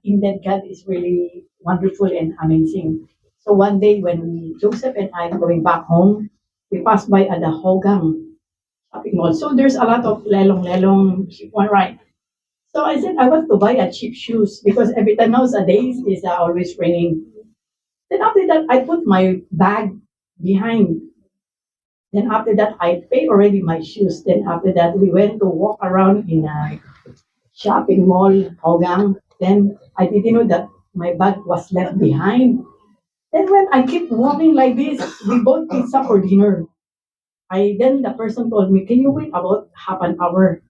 indeed God is really wonderful and amazing. So one day when Joseph and I are going back home, we passed by at the Hogang shopping mall. So there's a lot of lelong one right. So I said I want to buy a cheap shoes because every time nowadays is always raining. Then after that I put my bag behind. Then after that I pay already my shoes. Then after that we went to walk around in a shopping mall, Hogang. Then I didn't know that my bag was left behind. Then when I keep walking like this, we bought pizza for dinner. I then the person told me, "Can you wait about half an hour?"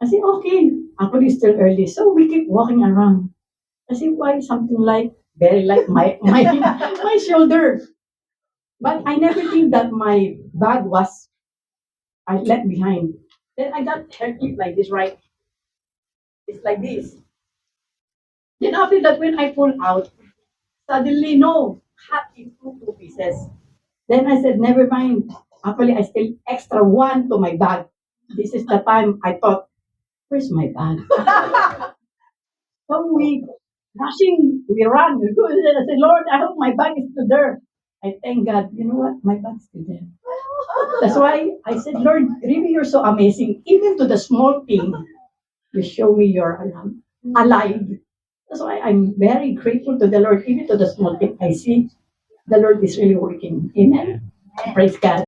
I said, "Okay." Actually, it's still early, so we keep walking around. I said, "Why something like very like my my shoulder?" But I never think that my bag was I left behind. Then I got hair clip like this, right? It's like this. Then after that, when I pull out, suddenly no, cut into two pieces. Then I said, never mind. Actually, I still extra one to my bag. This is the time I thought, where's my bag? So we rushing, we run. We go. I said, Lord, I hope my bag is still there. I thank God. You know what? My bag's still there. That's why I said, Lord, really, you're so amazing. Even to the small thing, you show me you're alive. That's why I'm very grateful to the Lord. Even to the small thing, I see the Lord is really working. Amen. Praise God.